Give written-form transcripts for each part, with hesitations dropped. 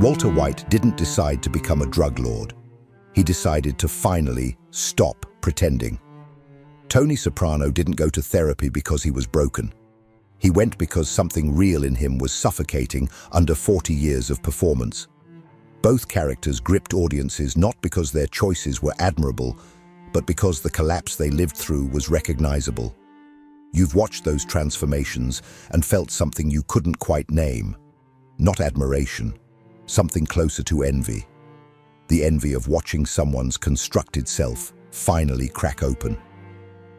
Walter White didn't decide to become a drug lord. He decided to finally stop pretending. Tony Soprano didn't go to therapy because he was broken. He went because something real in him was suffocating under 40 years of performance. Both characters gripped audiences not because their choices were admirable, but because the collapse they lived through was recognizable. You've watched those transformations and felt something you couldn't quite name. Not admiration, something closer to envy. The envy of watching someone's constructed self finally crack open.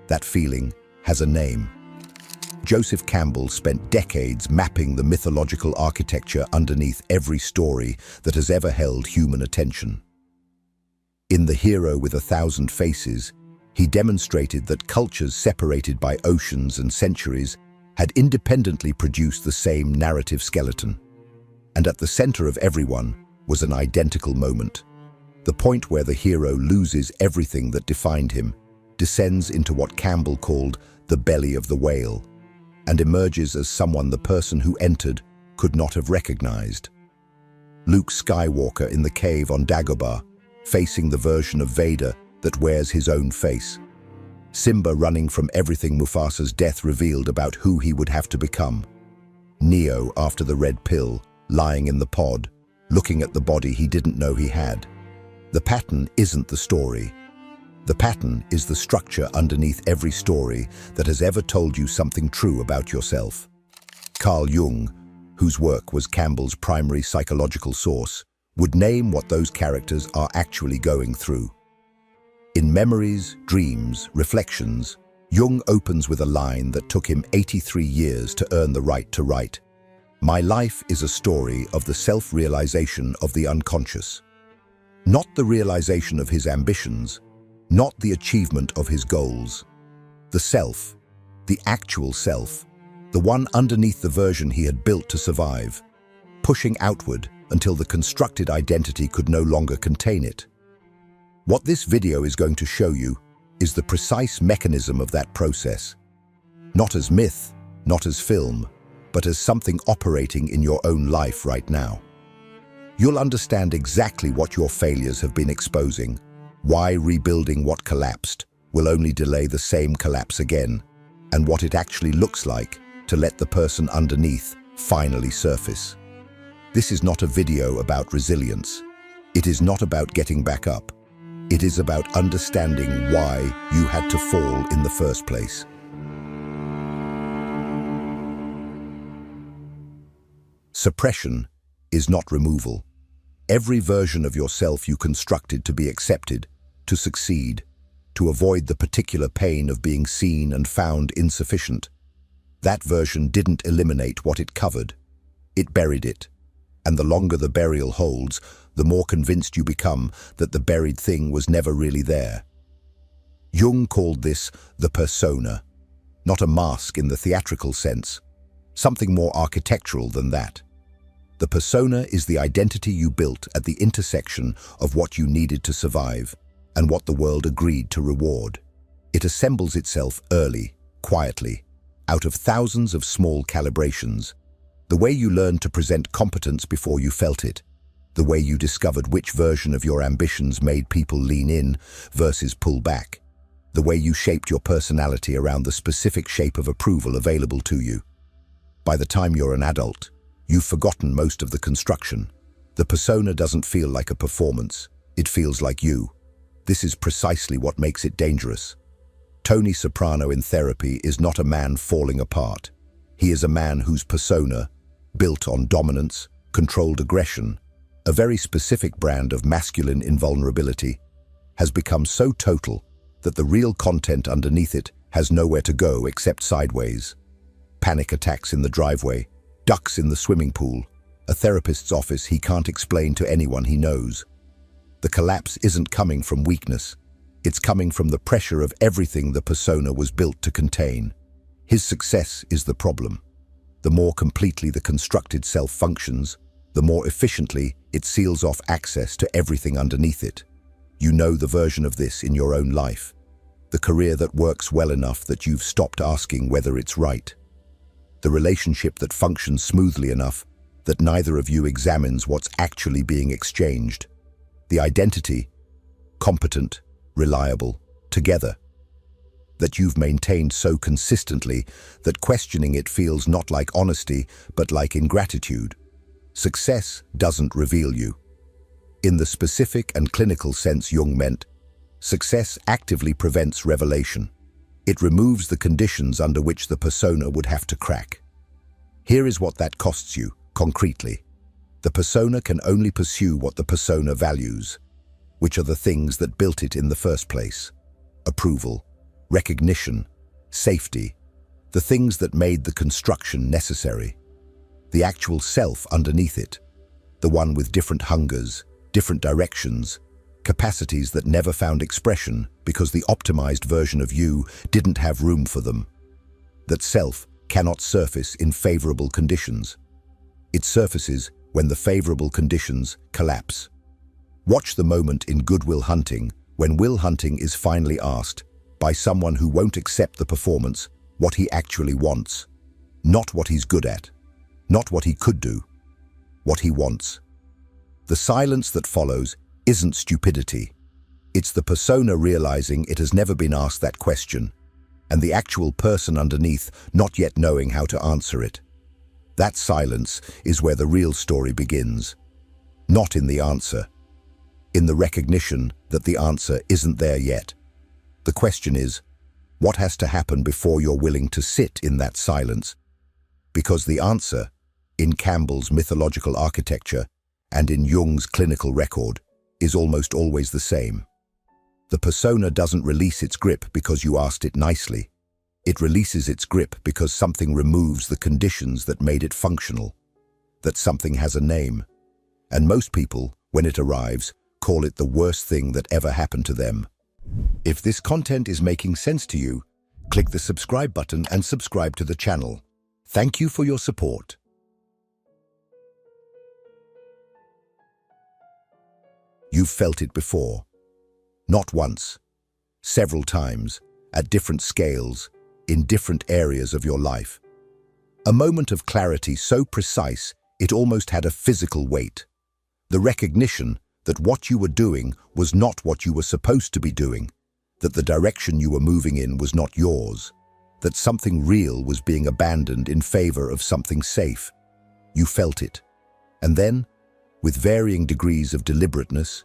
That feeling has a name. Joseph Campbell spent decades mapping the mythological architecture underneath every story that has ever held human attention. In The Hero with 1,000 Faces, he demonstrated that cultures separated by oceans and centuries had independently produced the same narrative skeleton. And at the center of everyone was an identical moment. The point where the hero loses everything that defined him, descends into what Campbell called the belly of the whale, and emerges as someone the person who entered could not have recognized. Luke Skywalker in the cave on Dagobah, facing the version of Vader that wears his own face. Simba running from everything Mufasa's death revealed about who he would have to become. Neo after the red pill, lying in the pod, looking at the body he didn't know he had. The pattern isn't the story. The pattern is the structure underneath every story that has ever told you something true about yourself. Carl Jung, whose work was Campbell's primary psychological source, would name what those characters are actually going through. In Memories, Dreams, Reflections, Jung opens with a line that took him 83 years to earn the right to write. My life is a story of the self-realization of the unconscious. Not the realization of his ambitions, not the achievement of his goals. The self, the actual self, the one underneath the version he had built to survive, pushing outward until the constructed identity could no longer contain it. What this video is going to show you is the precise mechanism of that process. Not as myth, not as film, but as something operating in your own life right now. You'll understand exactly what your failures have been exposing, why rebuilding what collapsed will only delay the same collapse again, and what it actually looks like to let the person underneath finally surface. This is not a video about resilience. It is not about getting back up. It is about understanding why you had to fall in the first place. Suppression is not removal. Every version of yourself you constructed to be accepted, to succeed, to avoid the particular pain of being seen and found insufficient. That version didn't eliminate what it covered. It buried it. And the longer the burial holds, the more convinced you become that the buried thing was never really there. Jung called this the persona, not a mask in the theatrical sense, something more architectural than that. The persona is the identity you built at the intersection of what you needed to survive and what the world agreed to reward. It assembles itself early, quietly, out of thousands of small calibrations. The way you learned to present competence before you felt it. The way you discovered which version of your ambitions made people lean in versus pull back. The way you shaped your personality around the specific shape of approval available to you. By the time you're an adult, you've forgotten most of the construction. The persona doesn't feel like a performance. It feels like you. This is precisely what makes it dangerous. Tony Soprano in therapy is not a man falling apart. He is a man whose persona, built on dominance, controlled aggression, a very specific brand of masculine invulnerability, has become so total that the real content underneath it has nowhere to go except sideways. Panic attacks in the driveway, ducks in the swimming pool, a therapist's office he can't explain to anyone he knows. The collapse isn't coming from weakness. It's coming from the pressure of everything the persona was built to contain. His success is the problem. The more completely the constructed self functions, the more efficiently it seals off access to everything underneath it. You know the version of this in your own life. The career that works well enough that you've stopped asking whether it's right. The relationship that functions smoothly enough that neither of you examines what's actually being exchanged. The identity, competent, reliable, together, that you've maintained so consistently that questioning it feels not like honesty, but like ingratitude. Success doesn't reveal you. In the specific and clinical sense Jung meant, success actively prevents revelation. It removes the conditions under which the persona would have to crack. Here is what that costs you, concretely. The persona can only pursue what the persona values, which are the things that built it in the first place. Approval, recognition, safety, the things that made the construction necessary. The actual self underneath it, the one with different hungers, different directions, capacities that never found expression because the optimized version of you didn't have room for them. That self cannot surface in favorable conditions. It surfaces when the favorable conditions collapse. Watch the moment in Good Will Hunting when Will Hunting is finally asked, by someone who won't accept the performance, what he actually wants. Not what he's good at. Not what he could do. What he wants. The silence that follows isn't stupidity. It's the persona realizing it has never been asked that question, and the actual person underneath not yet knowing how to answer it. That silence is where the real story begins. Not in the answer. In the recognition that the answer isn't there yet. The question is, what has to happen before you're willing to sit in that silence? Because the answer, in Campbell's mythological architecture and in Jung's clinical record, is almost always the same. The persona doesn't release its grip because you asked it nicely. It releases its grip because something removes the conditions that made it functional. That something has a name. And most people, when it arrives, call it the worst thing that ever happened to them. If this content is making sense to you, click the subscribe button and subscribe to the channel. Thank you for your support. You've felt it before. Not once. Several times, at different scales, in different areas of your life. A moment of clarity so precise it almost had a physical weight. The recognition that what you were doing was not what you were supposed to be doing, that the direction you were moving in was not yours, that something real was being abandoned in favor of something safe. You felt it, and then, with varying degrees of deliberateness,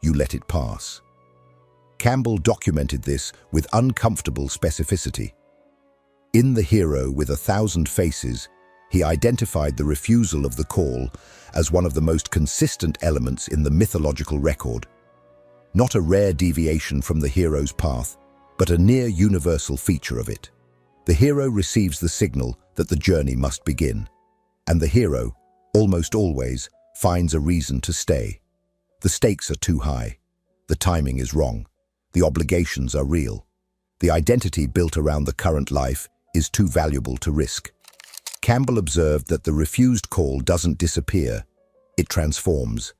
you let it pass. Campbell documented this with uncomfortable specificity. In The Hero with 1,000 Faces, he identified the refusal of the call as one of the most consistent elements in the mythological record. Not a rare deviation from the hero's path, but a near-universal feature of it. The hero receives the signal that the journey must begin, and the hero, almost always, finds a reason to stay. The stakes are too high. The timing is wrong. The obligations are real. The identity built around the current life is too valuable to risk. Campbell observed that the refused call doesn't disappear. It transforms.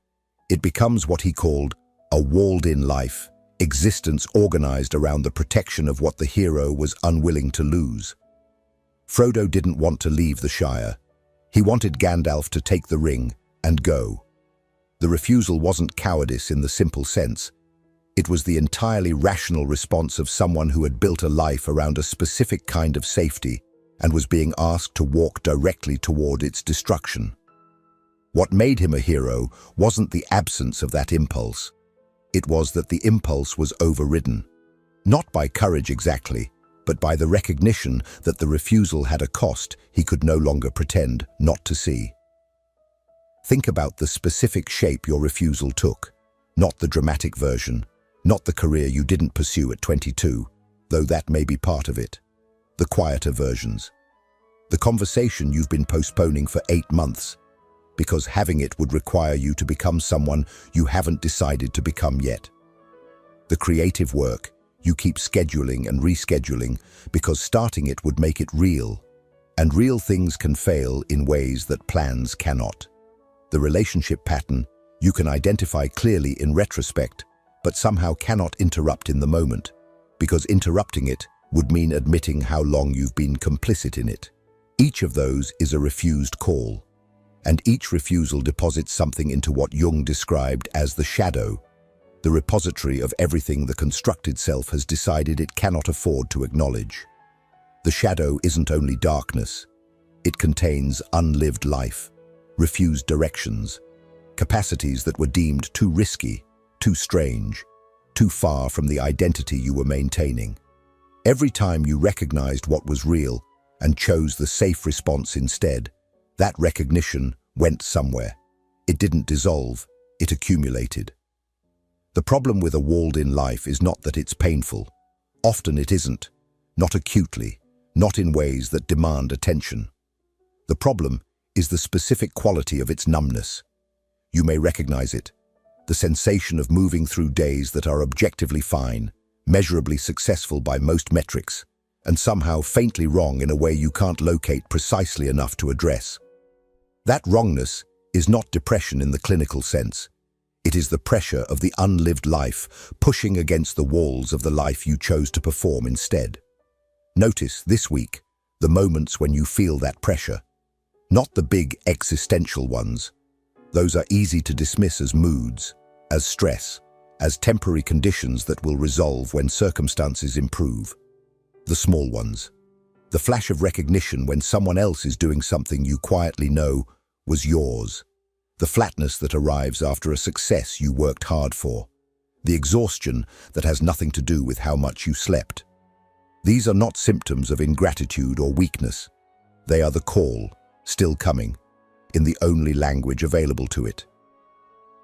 It becomes what he called a walled-in life, existence organized around the protection of what the hero was unwilling to lose. Frodo didn't want to leave the Shire. He wanted Gandalf to take the ring and go. The refusal wasn't cowardice in the simple sense. It was the entirely rational response of someone who had built a life around a specific kind of safety and was being asked to walk directly toward its destruction. What made him a hero wasn't the absence of that impulse. It was that the impulse was overridden. Not by courage exactly, but by the recognition that the refusal had a cost he could no longer pretend not to see. Think about the specific shape your refusal took, not the dramatic version, not the career you didn't pursue at 22, though that may be part of it. The quieter versions. The conversation you've been postponing for 8 months, because having it would require you to become someone you haven't decided to become yet. The creative work you keep scheduling and rescheduling because starting it would make it real, and real things can fail in ways that plans cannot. The relationship pattern you can identify clearly in retrospect, but somehow cannot interrupt in the moment, because interrupting it would mean admitting how long you've been complicit in it. Each of those is a refused call. and each refusal deposits something into what Jung described as the shadow, the repository of everything the constructed self has decided it cannot afford to acknowledge. The shadow isn't only darkness, it contains unlived life, refused directions, capacities that were deemed too risky, too strange, too far from the identity you were maintaining. Every time you recognized what was real and chose the safe response instead, that recognition went somewhere. It didn't dissolve, it accumulated. The problem with a walled-in life is not that it's painful. Often it isn't, not acutely, not in ways that demand attention. The problem is the specific quality of its numbness. You may recognize it, the sensation of moving through days that are objectively fine, measurably successful by most metrics, and somehow faintly wrong in a way you can't locate precisely enough to address. That wrongness is not depression in the clinical sense. It is the pressure of the unlived life pushing against the walls of the life you chose to perform instead. Notice, this week, the moments when you feel that pressure. Not the big existential ones. Those are easy to dismiss as moods, as stress, as temporary conditions that will resolve when circumstances improve. The small ones. The flash of recognition when someone else is doing something you quietly know was yours. The flatness that arrives after a success you worked hard for. The exhaustion that has nothing to do with how much you slept. These are not symptoms of ingratitude or weakness. They are the call, still coming, in the only language available to it.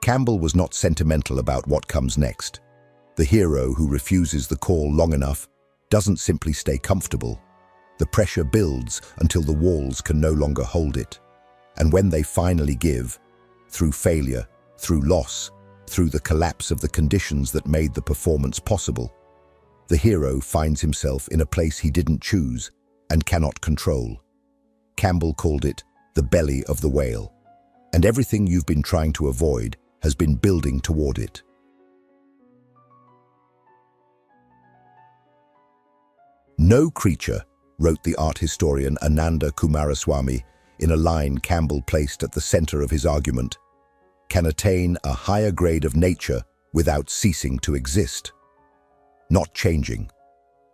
Campbell was not sentimental about what comes next. The hero who refuses the call long enough doesn't simply stay comfortable. The pressure builds until the walls can no longer hold it. And when they finally give, through failure, through loss, through the collapse of the conditions that made the performance possible, the hero finds himself in a place he didn't choose and cannot control. Campbell called it the belly of the whale, and everything you've been trying to avoid has been building toward it. No creature, wrote the art historian Ananda Coomaraswamy in a line Campbell placed at the center of his argument, can attain a higher grade of nature without ceasing to exist. Not changing,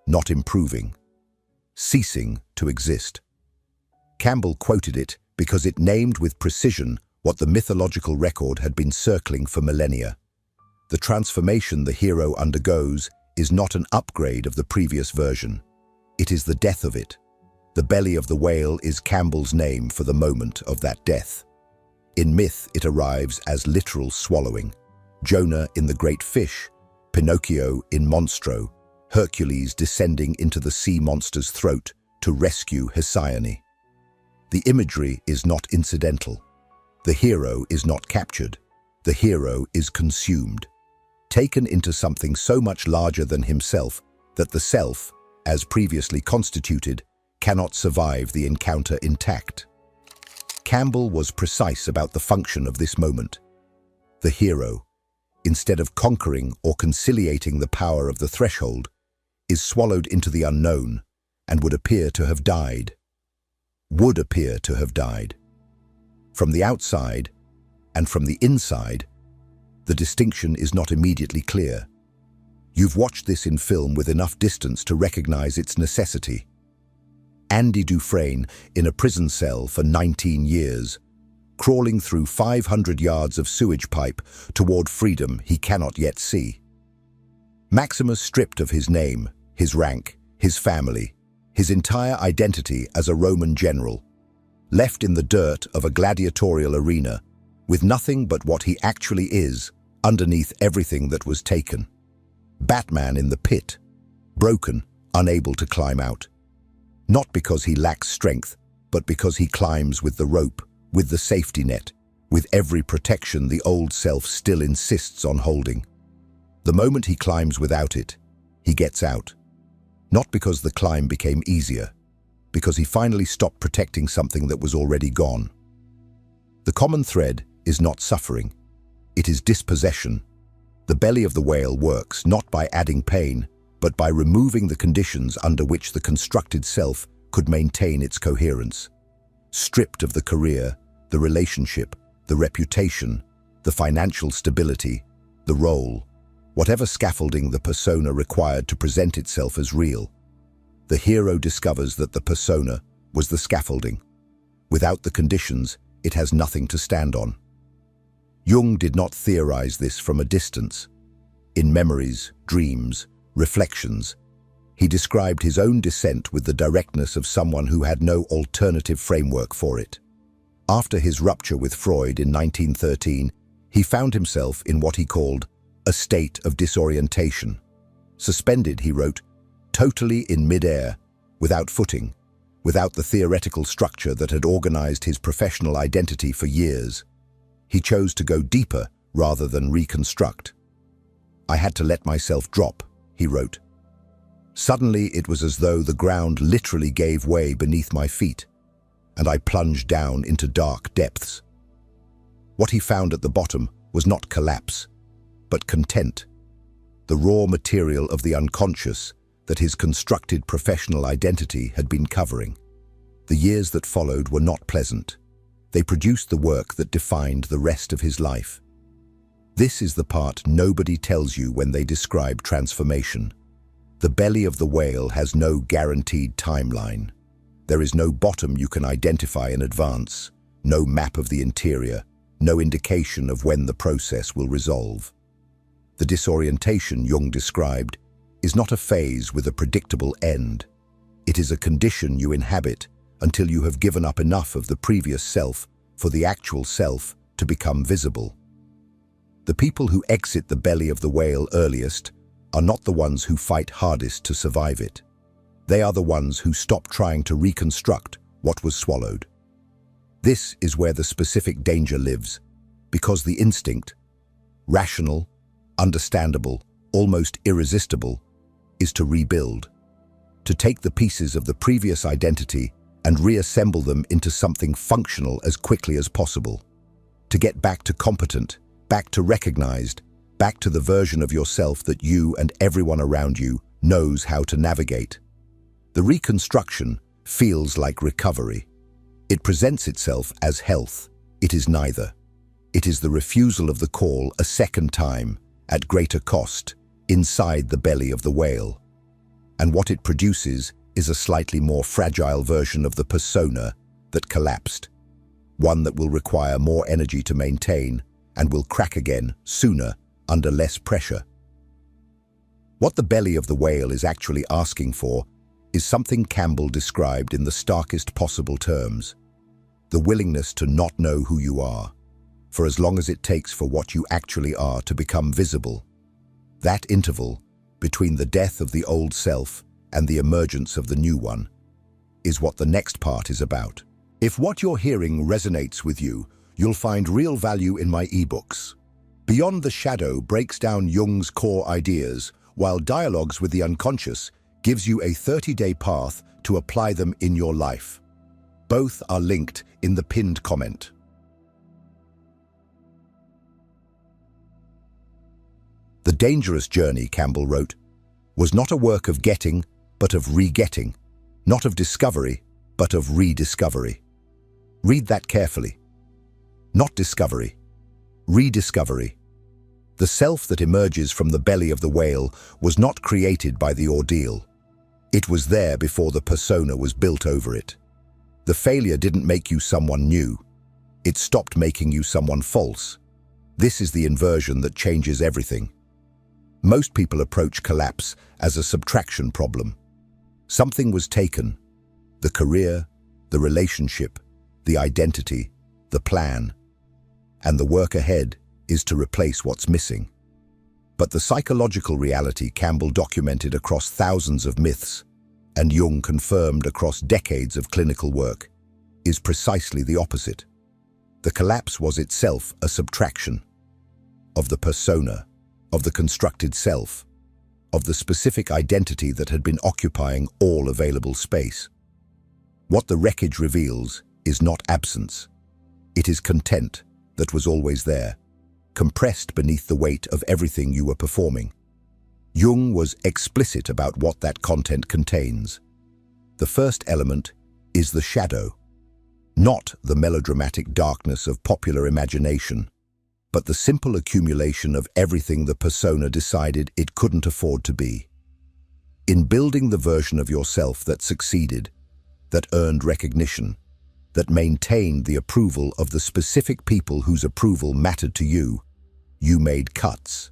not improving, ceasing to exist. Campbell quoted it because it named with precision what the mythological record had been circling for millennia. The transformation the hero undergoes is not an upgrade of the previous version. It is the death of it. The belly of the whale is Campbell's name for the moment of that death. In myth, it arrives as literal swallowing. Jonah in the great fish, Pinocchio in Monstro, Hercules descending into the sea monster's throat to rescue Hesione. The imagery is not incidental. The hero is not captured. The hero is consumed, taken into something so much larger than himself that the self, as previously constituted, cannot survive the encounter intact. Campbell was precise about the function of this moment. The hero, instead of conquering or conciliating the power of the threshold, is swallowed into the unknown and would appear to have died. Would appear to have died. From the outside and from the inside, the distinction is not immediately clear. You've watched this in film with enough distance to recognize its necessity. Andy Dufresne in a prison cell for 19 years, crawling through 500 yards of sewage pipe toward freedom he cannot yet see. Maximus stripped of his name, his rank, his family, his entire identity as a Roman general, left in the dirt of a gladiatorial arena, with nothing but what he actually is underneath everything that was taken. Batman in the pit, broken, unable to climb out. Not because he lacks strength, but because he climbs with the rope, with the safety net, with every protection the old self still insists on holding. The moment he climbs without it, he gets out. Not because the climb became easier, because he finally stopped protecting something that was already gone. The common thread is not suffering, it is dispossession. The belly of the whale works not by adding pain, but by removing the conditions under which the constructed self could maintain its coherence. Stripped of the career, the relationship, the reputation, the financial stability, the role, whatever scaffolding the persona required to present itself as real. The hero discovers that the persona was the scaffolding. Without the conditions, it has nothing to stand on. Jung did not theorize this from a distance. In memories, dreams, reflections, he described his own descent with the directness of someone who had no alternative framework for it. After his rupture with Freud in 1913, he found himself in what he called a state of disorientation. Suspended, he wrote, totally in mid-air, without footing, without the theoretical structure that had organized his professional identity for years. He chose to go deeper rather than reconstruct. I had to let myself drop, he wrote. Suddenly, it was as though the ground literally gave way beneath my feet, and I plunged down into dark depths. What he found at the bottom was not collapse, but content, the raw material of the unconscious that his constructed professional identity had been covering. The years that followed were not pleasant. They produced the work that defined the rest of his life. This is the part nobody tells you when they describe transformation. The belly of the whale has no guaranteed timeline. There is no bottom you can identify in advance, no map of the interior, no indication of when the process will resolve. The disorientation Jung described is not a phase with a predictable end. It is a condition you inhabit until you have given up enough of the previous self for the actual self to become visible. The people who exit the belly of the whale earliest are not the ones who fight hardest to survive it. They are the ones who stop trying to reconstruct what was swallowed. This is where the specific danger lives, because the instinct, rational, understandable, almost irresistible, is to rebuild, to take the pieces of the previous identity and reassemble them into something functional as quickly as possible, to get back to competent, back to recognized, back to the version of yourself that you and everyone around you knows how to navigate. The reconstruction feels like recovery. It presents itself as health. It is neither. It is the refusal of the call a second time, at greater cost, inside the belly of the whale. And what it produces is a slightly more fragile version of the persona that collapsed, one that will require more energy to maintain and will crack again sooner under less pressure. What the belly of the whale is actually asking for is something Campbell described in the starkest possible terms: the willingness to not know who you are, for as long as it takes for what you actually are to become visible. That interval, between the death of the old self and the emergence of the new one, is what the next part is about. If what you're hearing resonates with you, you'll find real value in my ebooks. Beyond the Shadow breaks down Jung's core ideas, while Dialogues with the Unconscious gives you a 30-day path to apply them in your life. Both are linked in the pinned comment. The dangerous journey, Campbell wrote, was not a work of getting, but of re-getting, not of discovery, but of rediscovery. Read that carefully. Not discovery, rediscovery. The self that emerges from the belly of the whale was not created by the ordeal. It was there before the persona was built over it. The failure didn't make you someone new. It stopped making you someone false. This is the inversion that changes everything. Most people approach collapse as a subtraction problem. Something was taken: the career, the relationship, the identity, the plan, and the work ahead is to replace what's missing. But the psychological reality Campbell documented across thousands of myths, and Jung confirmed across decades of clinical work, is precisely the opposite. The collapse was itself a subtraction of the persona, of the constructed self, of the specific identity that had been occupying all available space. What the wreckage reveals is not absence. It is content that was always there, compressed beneath the weight of everything you were performing. Jung was explicit about what that content contains. The first element is the shadow. Not the melodramatic darkness of popular imagination, but the simple accumulation of everything the persona decided it couldn't afford to be. In building the version of yourself that succeeded, that earned recognition, that maintained the approval of the specific people whose approval mattered to you, you made cuts.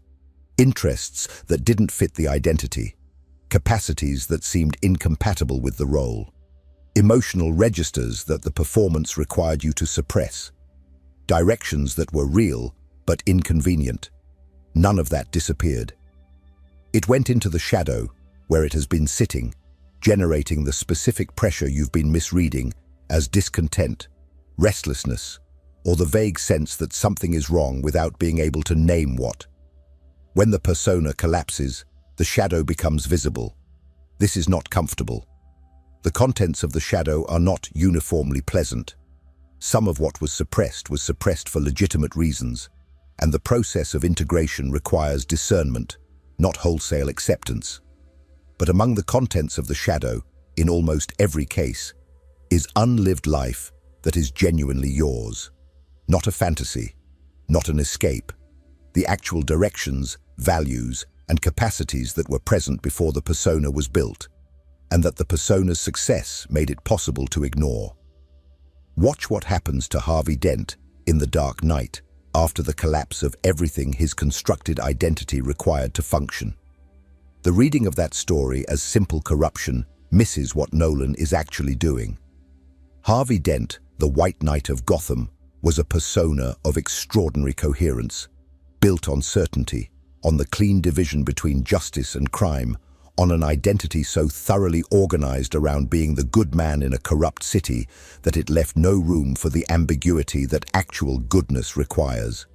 Interests that didn't fit the identity, capacities that seemed incompatible with the role, emotional registers that the performance required you to suppress, directions that were real but inconvenient. None of that disappeared. It went into the shadow, where it has been sitting, generating the specific pressure you've been misreading as discontent, restlessness, or the vague sense that something is wrong without being able to name what. When the persona collapses, the shadow becomes visible. This is not comfortable. The contents of the shadow are not uniformly pleasant. Some of what was suppressed for legitimate reasons, and the process of integration requires discernment, not wholesale acceptance. But among the contents of the shadow, in almost every case, is unlived life that is genuinely yours. Not a fantasy, not an escape. The actual directions, values, and capacities that were present before the persona was built, and that the persona's success made it possible to ignore. Watch what happens to Harvey Dent in The Dark Knight after the collapse of everything his constructed identity required to function. The reading of that story as simple corruption misses what Nolan is actually doing. Harvey Dent, the White Knight of Gotham, was a persona of extraordinary coherence, built on certainty, on the clean division between justice and crime, on an identity so thoroughly organized around being the good man in a corrupt city that it left no room for the ambiguity that actual goodness requires.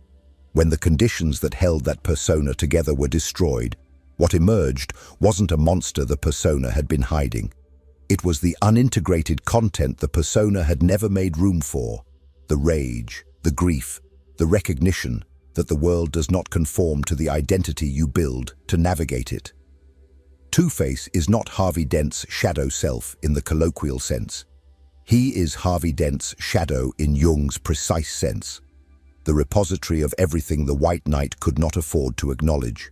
When the conditions that held that persona together were destroyed, what emerged wasn't a monster the persona had been hiding. It was the unintegrated content the persona had never made room for, the rage, the grief, the recognition that the world does not conform to the identity you build to navigate it. Two-Face is not Harvey Dent's shadow self in the colloquial sense. He is Harvey Dent's shadow in Jung's precise sense, the repository of everything the White Knight could not afford to acknowledge.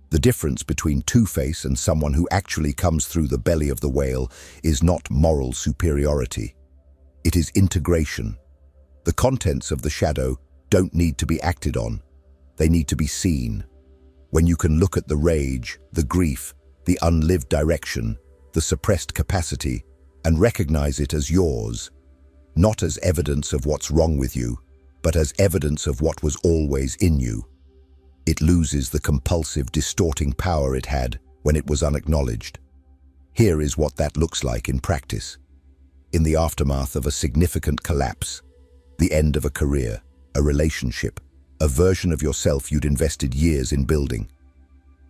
The difference between Two-Face and someone who actually comes through the belly of the whale is not moral superiority. It is integration. The contents of the shadow don't need to be acted on. They need to be seen. When you can look at the rage, the grief, the unlived direction, the suppressed capacity, and recognize it as yours, not as evidence of what's wrong with you, but as evidence of what was always in you, it loses the compulsive, distorting power it had when it was unacknowledged. Here is what that looks like in practice. In the aftermath of a significant collapse, the end of a career, a relationship, a version of yourself you'd invested years in building,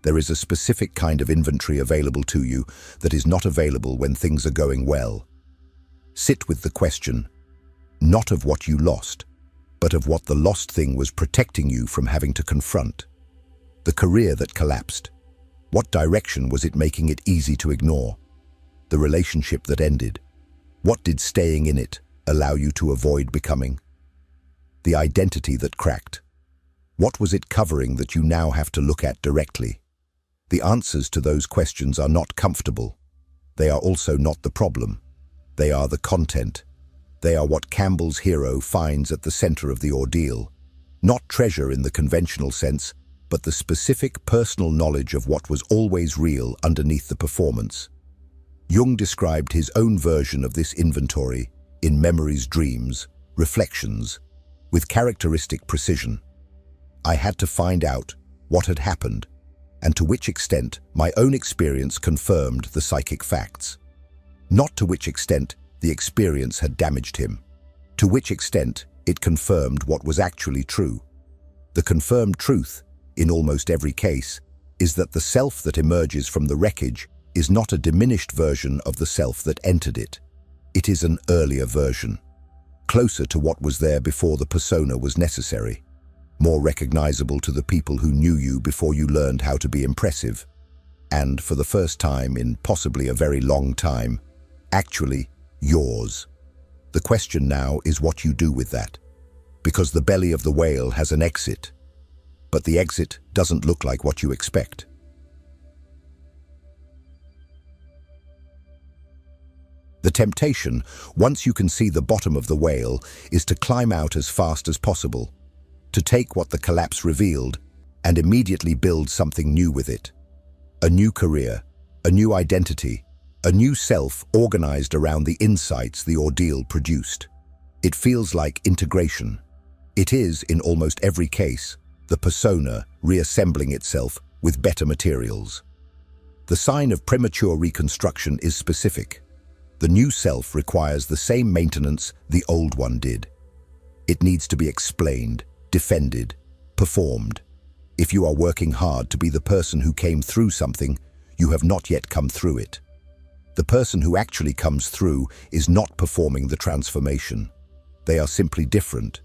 there is a specific kind of inventory available to you that is not available when things are going well. Sit with the question, not of what you lost, but of what the lost thing was protecting you from having to confront. The career that collapsed, what direction was it making it easy to ignore? The relationship that ended, what did staying in it allow you to avoid becoming? The identity that cracked, what was it covering that you now have to look at directly? The answers to those questions are not comfortable. They are also not the problem. They are the content. They are what Campbell's hero finds at the center of the ordeal. Not treasure in the conventional sense, but the specific personal knowledge of what was always real underneath the performance. Jung described his own version of this inventory in Memories, Dreams, Reflections, with characteristic precision. I had to find out what had happened, and to which extent my own experience confirmed the psychic facts. Not to which extent the experience had damaged him. To which extent it confirmed what was actually true. The confirmed truth, in almost every case, is that the self that emerges from the wreckage is not a diminished version of the self that entered it. It is an earlier version, closer to what was there before the persona was necessary, more recognizable to the people who knew you before you learned how to be impressive, and for the first time in possibly a very long time, actually yours. The question now is what you do with that. Because the belly of the whale has an exit, but the exit doesn't look like what you expect. The temptation, once you can see the bottom of the whale, is to climb out as fast as possible, to take what the collapse revealed and immediately build something new with it. A new career, a new identity, a new self organized around the insights the ordeal produced. It feels like integration. It is, in almost every case, the persona reassembling itself with better materials. The sign of premature reconstruction is specific. The new self requires the same maintenance the old one did. It needs to be explained, defended, performed. If you are working hard to be the person who came through something, you have not yet come through it. The person who actually comes through is not performing the transformation. They are simply different,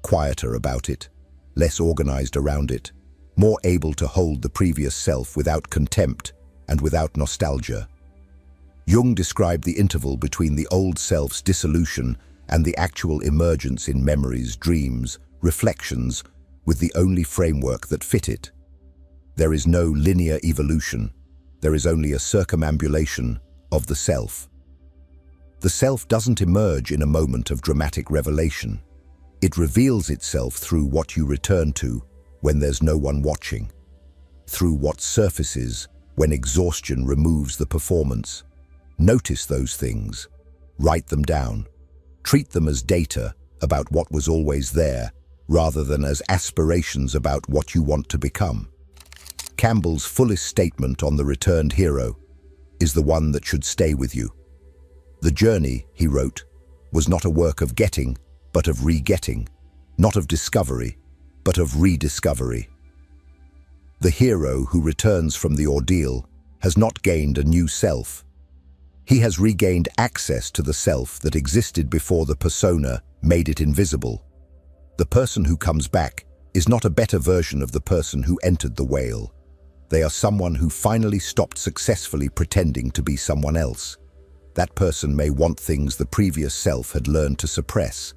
quieter about it, less organized around it, more able to hold the previous self without contempt and without nostalgia. Jung described the interval between the old self's dissolution and the actual emergence in memories, dreams, reflections, with the only framework that fit it. There is no linear evolution. There is only a circumambulation of the self. The self doesn't emerge in a moment of dramatic revelation. It reveals itself through what you return to when there's no one watching, through what surfaces when exhaustion removes the performance. Notice those things, write them down, treat them as data about what was always there, rather than as aspirations about what you want to become. Campbell's fullest statement on the returned hero is the one that should stay with you. The journey, he wrote, was not a work of getting, but of re-getting, not of discovery, but of rediscovery. The hero who returns from the ordeal has not gained a new self. He has regained access to the self that existed before the persona made it invisible. The person who comes back is not a better version of the person who entered the whale. They are someone who finally stopped successfully pretending to be someone else. That person may want things the previous self had learned to suppress.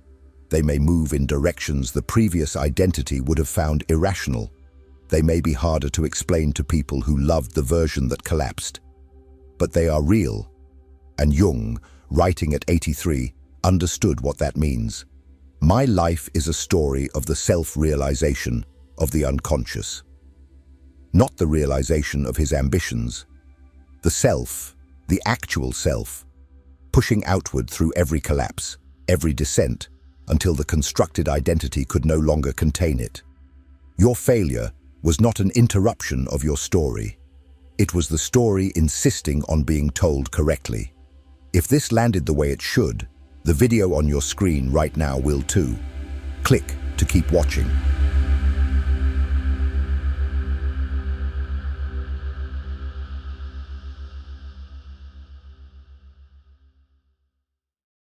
They may move in directions the previous identity would have found irrational. They may be harder to explain to people who loved the version that collapsed. But they are real. And Jung, writing at 83, understood what that means. My life is a story of the self-realization of the unconscious. Not the realization of his ambitions. The self, the actual self, pushing outward through every collapse, every descent, until the constructed identity could no longer contain it. Your failure was not an interruption of your story. It was the story insisting on being told correctly. If this landed the way it should, the video on your screen right now will too. Click to keep watching.